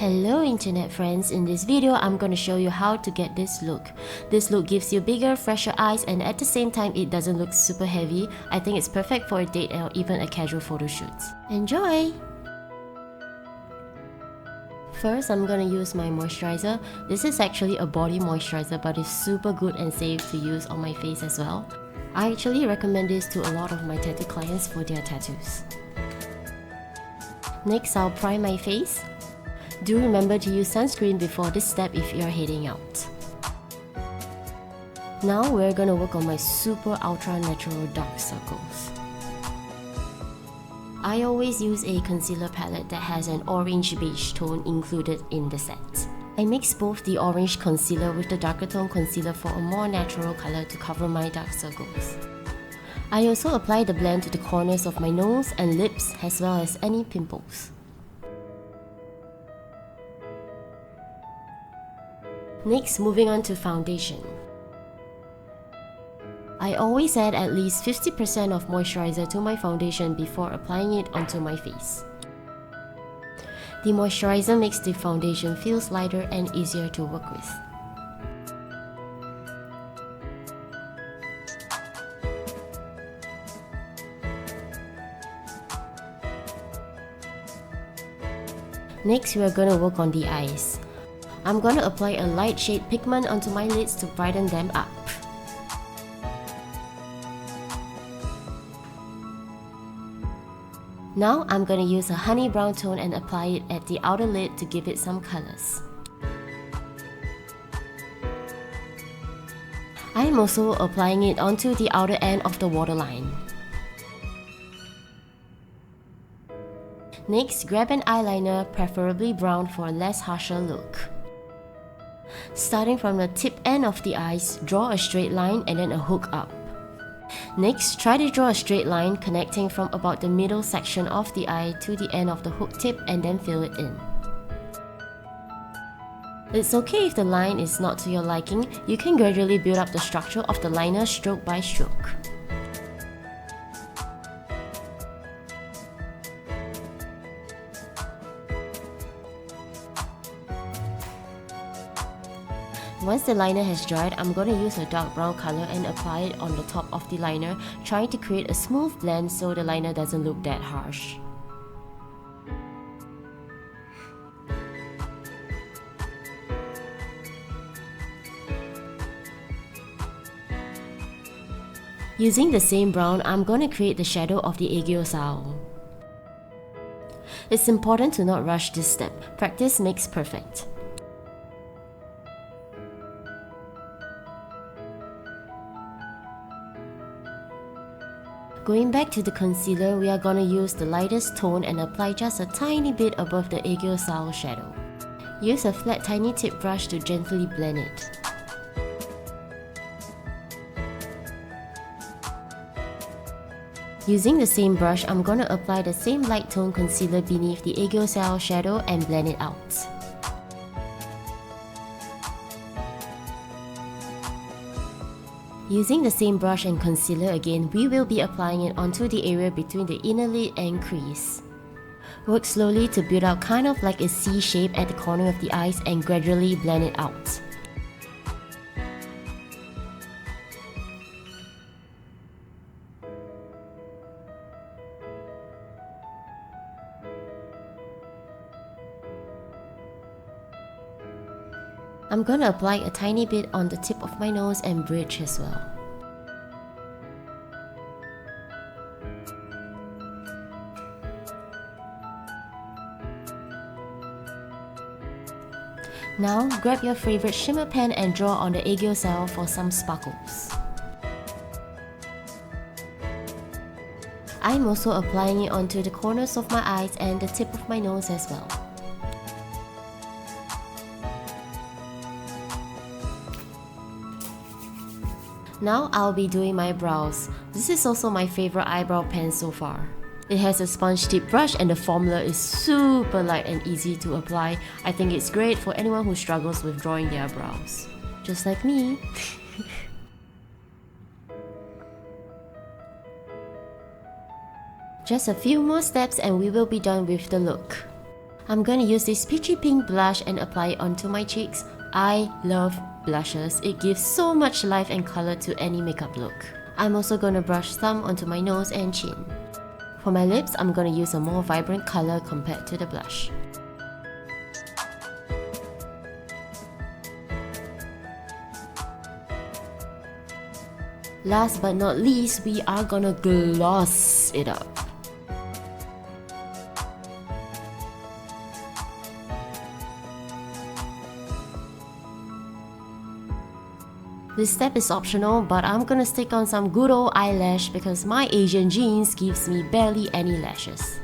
Hello internet friends, in this video I'm going to show you how to get this look. This look gives you bigger, fresher eyes and at the same time it doesn't look super heavy. I think it's perfect for a date or even a casual photo shoot. Enjoy! First, I'm going to use my moisturizer. This is actually a body moisturizer but it's super good and safe to use on my face as well. I actually recommend this to a lot of my tattoo clients for their tattoos. Next, I'll prime my face. Do remember to use sunscreen before this step if you are heading out. Now we're gonna work on my super ultra natural dark circles. I always use a concealer palette that has an orange beige tone included in the set. I mix both the orange concealer with the darker tone concealer for a more natural color to cover my dark circles. I also apply the blend to the corners of my nose and lips as well as any pimples. Next, moving on to foundation. I always add at least 50% of moisturizer to my foundation before applying it onto my face. The moisturizer makes the foundation feel lighter and easier to work with. Next, we are going to work on the eyes. I'm going to apply a light shade pigment onto my lids to brighten them up. Now I'm going to use a honey brown tone and apply it at the outer lid to give it some colors. I'm also applying it onto the outer end of the waterline. Next, grab an eyeliner, preferably brown for a less harsher look. Starting from the tip end of the eyes, draw a straight line and then a hook up. Next, try to draw a straight line connecting from about the middle section of the eye to the end of the hook tip and then fill it in. It's okay if the line is not to your liking, you can gradually build up the structure of the liner stroke by stroke. Once the liner has dried, I'm going to use a dark brown color and apply it on the top of the liner, trying to create a smooth blend so the liner doesn't look that harsh. Using the same brown, I'm going to create the shadow of the Aegyo Sal. It's important to not rush this step. Practice makes perfect. Going back to the concealer, we are going to use the lightest tone and apply just a tiny bit above the Aegyo Sal shadow. Use a flat tiny tip brush to gently blend it. Using the same brush, I'm going to apply the same light tone concealer beneath the Aegyo Sal shadow and blend it out. Using the same brush and concealer again, we will be applying it onto the area between the inner lid and crease. Work slowly to build out kind of like a C shape at the corner of the eyes and gradually blend it out. I'm gonna apply a tiny bit on the tip of my nose and bridge as well. Now, grab your favorite shimmer pen and draw on the Aegyo Sal for some sparkles. I'm also applying it onto the corners of my eyes and the tip of my nose as well. Now I'll be doing my brows. This is also my favorite eyebrow pen so far. It has a sponge tip brush and the formula is super light and easy to apply. I think it's great for anyone who struggles with drawing their brows. Just like me. Just a few more steps and we will be done with the look. I'm gonna use this peachy pink blush and apply it onto my cheeks. I love blushes. It gives so much life and color to any makeup look. I'm also gonna brush some onto my nose and chin. For my lips, I'm gonna use a more vibrant color compared to the blush. Last but not least, we are gonna gloss it up. This step is optional, but I'm gonna stick on some good old eyelash because my Asian genes gives me barely any lashes.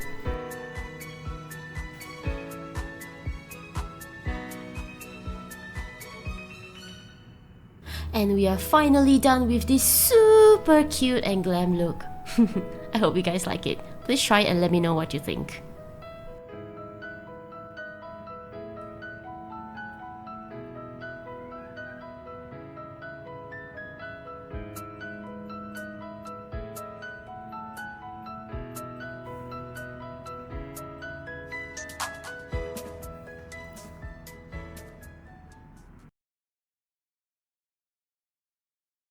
And we are finally done with this super cute and glam look. I hope you guys like it. Please try and let me know what you think.